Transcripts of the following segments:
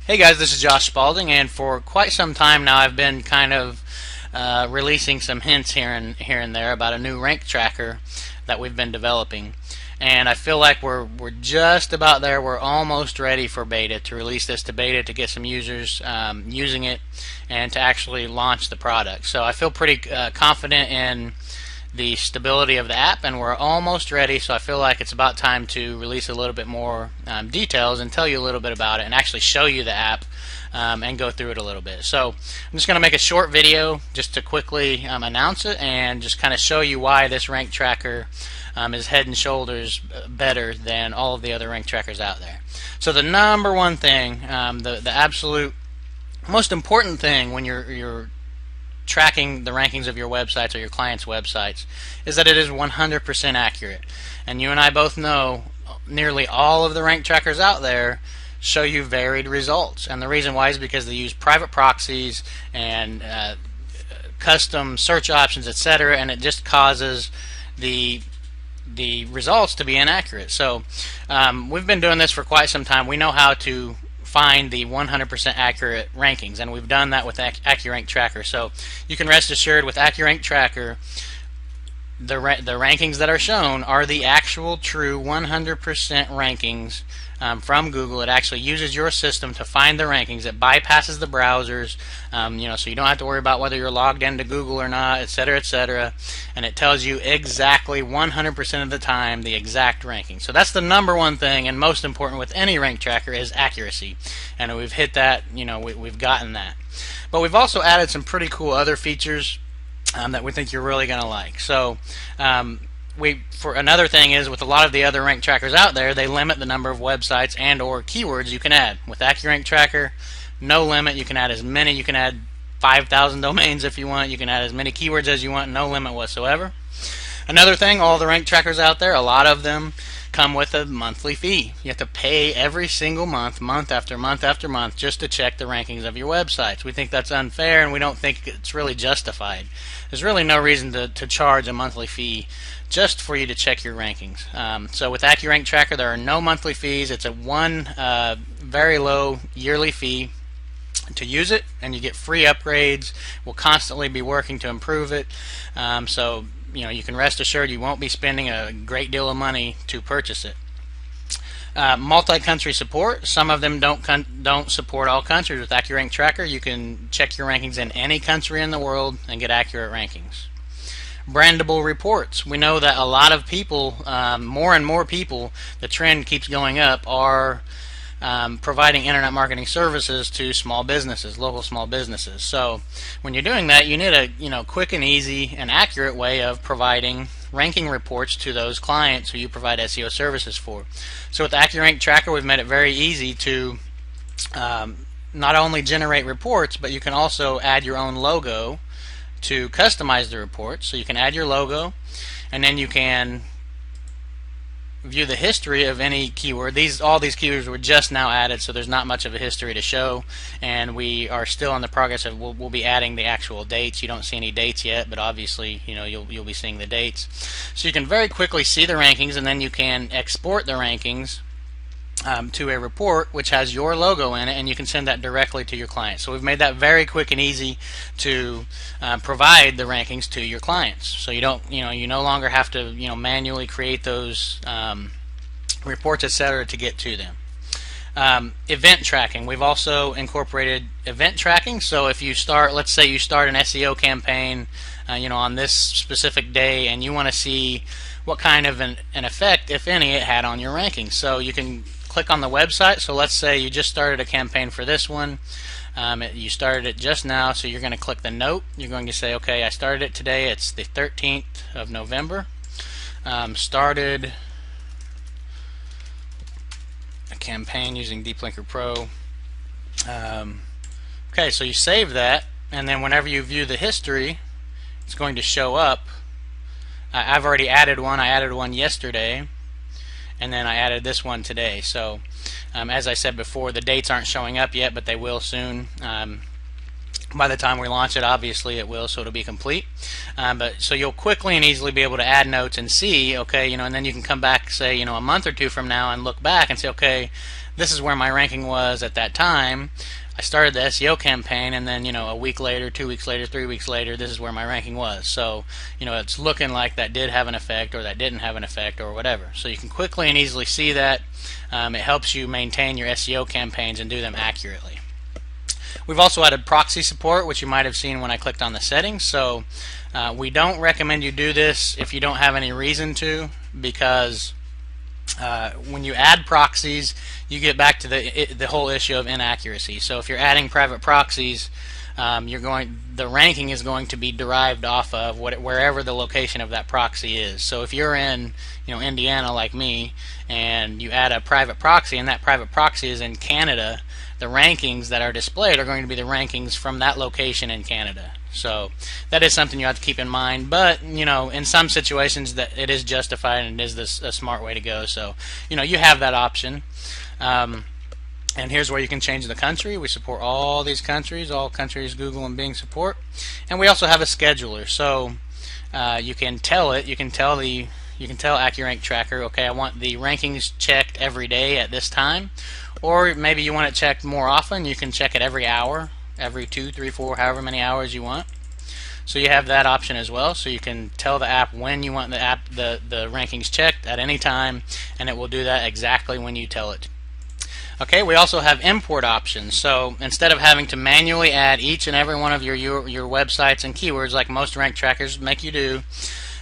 Hey guys, this is Josh Spalding, and for quite some time now, I've been kind of releasing some hints here and there about a new rank tracker that we've been developing. And I feel like we're just about there. We're almost ready for beta to release this to beta to get some users using it and to actually launch the product. So I feel pretty confident in the stability of the app, and we're almost ready. So I feel like it's about time to release a little bit more details and tell you a little bit about it and actually show you the app and go through it a little bit. So I'm just going to make a short video just to quickly announce it and just kind of show you why this rank tracker is head and shoulders better than all of the other rank trackers out there. So the number one thing, the absolute most important thing when you're tracking the rankings of your websites or your clients' websites is that it is 100% accurate. And you and I both know nearly all of the rank trackers out there show you varied results. And the reason why is because they use private proxies and custom search options, etc., and it just causes the results to be inaccurate. So we've been doing this for quite some time. We know how to find the 100% accurate rankings, and we've done that with AccuRank Tracker. So you can rest assured with AccuRank Tracker, the rankings that are shown are the actual true 100% rankings from Google. It actually uses your system to find the rankings. It bypasses the browsers, so you don't have to worry about whether you're logged into Google or not, etc., etc. And it tells you exactly 100% of the time the exact ranking. So that's the number one thing and most important with any rank tracker is accuracy. And we've hit that, we've gotten that. But we've also added some pretty cool other features that we think you're really going to like. So for another thing is with a lot of the other rank trackers out there, they limit the number of websites and or keywords you can add. With AccuRank Tracker, no limit. You can add as many. You can add 5,000 domains if you want. You can add as many keywords as you want. No limit whatsoever. Another thing, all the rank trackers out there, a lot of them come with a monthly fee. You have to pay every single month, month after month after month, just to check the rankings of your websites. We think that's unfair, and we don't think it's really justified. There's really no reason to charge a monthly fee just for you to check your rankings. So with AccuRank Tracker, there are no monthly fees. It's a very low yearly fee to use it, and you get free upgrades. We'll constantly be working to improve it. So you can rest assured you won't be spending a great deal of money to purchase it. Multi-country support. Some of them don't support all countries. With AccuRank Tracker, you can check your rankings in any country in the world and get accurate rankings. Brandable reports. We know that a lot of people, more and more people, the trend keeps going up, are providing internet marketing services to small businesses, local small businesses. So when you're doing that, you need a quick and easy and accurate way of providing ranking reports to those clients who you provide SEO services for. So with AccuRank Tracker, we've made it very easy to not only generate reports, but you can also add your own logo to customize the report. So you can add your logo, and then you can view the history of any keyword. All these keywords were just now added, so there's not much of a history to show, and we are still in the progress of we'll be adding the actual dates. You don't see any dates yet, but obviously you'll be seeing the dates. So you can very quickly see the rankings, and then you can export the rankings to a report which has your logo in it, and you can send that directly to your client. So we've made that very quick and easy to provide the rankings to your clients. So you don't, you no longer have to, manually create those reports, etc., to get to them. Event tracking. We've also incorporated event tracking. So if you start, let's say you start an SEO campaign, on this specific day, and you want to see what kind of an effect, if any, it had on your rankings. So you can click on the website. So let's say you just started a campaign for this one. You started it just now, so you're going to click the note. You're going to say, okay, I started it today. It's the 13th of November. Started a campaign using Deep Linker Pro. Okay, so you save that, and then whenever you view the history, it's going to show up. I've already added one. I added one yesterday, and then I added this one today. So as I said before, the dates aren't showing up yet, but they will soon. By the time we launch it, obviously it will, so it'll be complete. But so you'll quickly and easily be able to add notes and see, okay, and then you can come back, say, a month or two from now and look back and say, okay, this is where my ranking was at that time. I started the SEO campaign, and then a week later, 2 weeks later, 3 weeks later, this is where my ranking was. So it's looking like that did have an effect, or that didn't have an effect, or whatever. So you can quickly and easily see that. It helps you maintain your SEO campaigns and do them accurately. We've also added proxy support, which you might have seen when I clicked on the settings. So we don't recommend you do this if you don't have any reason to, because when you add proxies, you get back to the whole issue of inaccuracy. So if you're adding private proxies, the ranking is going to be derived off of wherever the location of that proxy is. So if you're in Indiana like me, and you add a private proxy, and that private proxy is in Canada, the rankings that are displayed are going to be the rankings from that location in Canada. So that is something you have to keep in mind. But in some situations that it is justified, and it is a smart way to go. So you have that option. And here's where you can change the country. We support all these countries, all countries Google and Bing support. And we also have a scheduler. So you can tell AccuRank Tracker, okay, I want the rankings checked every day at this time. Or maybe you want it checked more often. You can check it every hour, every 2, 3, 4, however many hours you want. So you have that option as well. So you can tell the app when you want the rankings checked at any time, and it will do that exactly when you tell it. Okay, we also have import options. So instead of having to manually add each and every one of your websites and keywords like most rank trackers make you do,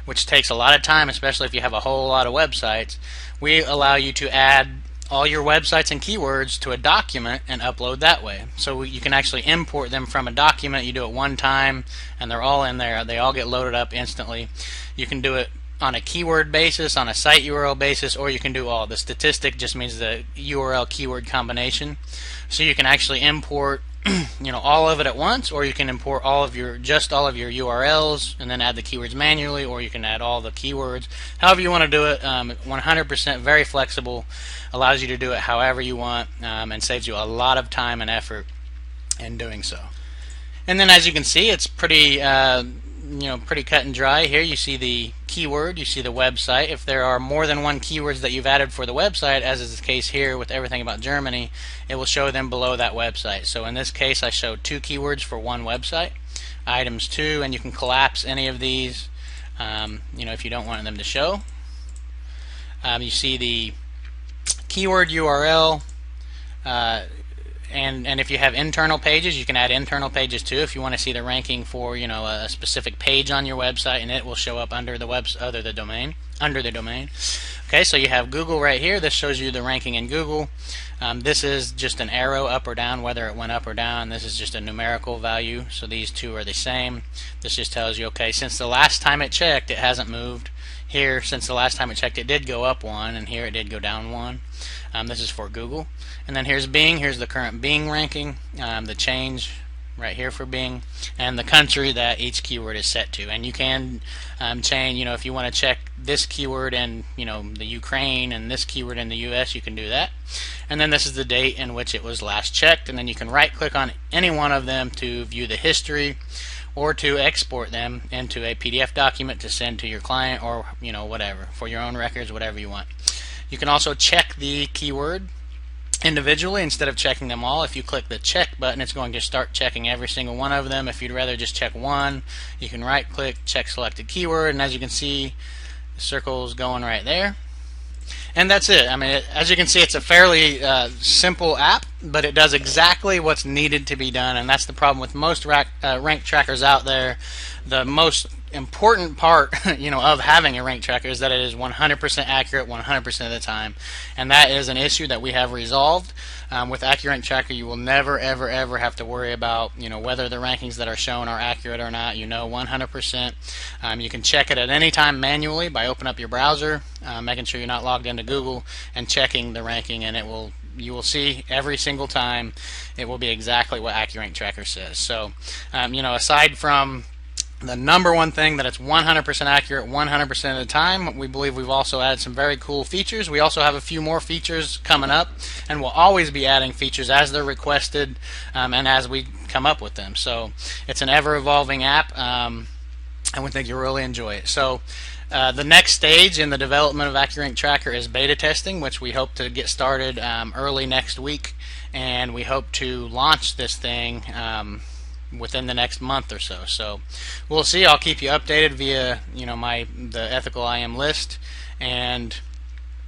which takes a lot of time, especially if you have a whole lot of websites, we allow you to add all your websites and keywords to a document and upload that way. So you can actually import them from a document. You do it one time and they're all in there. They all get loaded up instantly. You can do it on a keyword basis, on a site URL basis, or you can do all. The statistic just means the URL keyword combination. So you can actually import all of it at once, or you can import all of your URLs and then add the keywords manually, or you can add all the keywords. However you want to do it, 100% very flexible, allows you to do it however you want, and saves you a lot of time and effort in doing so. And then as you can see, it's pretty pretty cut and dry. Here you see the keyword, you see the website. If there are more than one keywords that you've added for the website, as is the case here with everything about Germany, it will show them below that website. So in this case I showed 2 keywords for one website, items 2, and you can collapse any of these if you don't want them to show. You see the keyword URL, and if you have internal pages, you can add internal pages too if you want to see the ranking for a specific page on your website, and it will show up under the domain. Okay, so you have Google right here. This shows you the ranking in Google. This is just an arrow up or down, whether it went up or down. This is just a numerical value, so these two are the same. This just tells you, okay, since the last time it checked, it hasn't moved. Here, since the last time it checked, it did go up 1, and here it did go down 1. This is for Google. And then here's Bing. Here's the current Bing ranking, the change right here for Bing, and the country that each keyword is set to. And you can change, if you want to check this keyword in, the Ukraine, and this keyword in the US, you can do that. And then this is the date in which it was last checked, and then you can right-click on any one of them to view the history, or to export them into a PDF document to send to your client, or whatever, for your own records, whatever you want. You can also check the keyword individually instead of checking them all. If you click the check button, it's going to start checking every single one of them. If you'd rather just check one, you can right click, check selected keyword, and as you can see, the circle's going right there. And that's it. I mean, as you can see, it's a fairly simple app, but it does exactly what's needed to be done, and that's the problem with most rank trackers out there. The most important part of having a rank tracker is that it is 100% accurate 100% of the time, and that is an issue that we have resolved. With AccuRank Tracker, you will never ever have to worry about whether the rankings that are shown are accurate or not. 100%. You can check it at any time manually by opening up your browser, making sure you're not logged into Google, and checking the ranking, and you will see every single time it will be exactly what AccuRank Tracker says. So aside from the number one thing that it's 100% accurate 100% of the time. We believe we've also added some very cool features. We also have a few more features coming up, and we'll always be adding features as they're requested and as we come up with them. So it's an ever-evolving app, and we think you'll really enjoy it. So the next stage in the development of AccuRank Tracker is beta testing, which we hope to get started early next week, and we hope to launch this thing within the next month or so. So we'll see. I'll keep you updated via the Ethical IM list and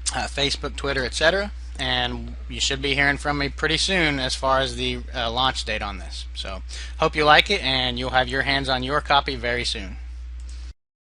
Facebook, Twitter, etc. And you should be hearing from me pretty soon as far as the launch date on this. So hope you like it, and you'll have your hands on your copy very soon.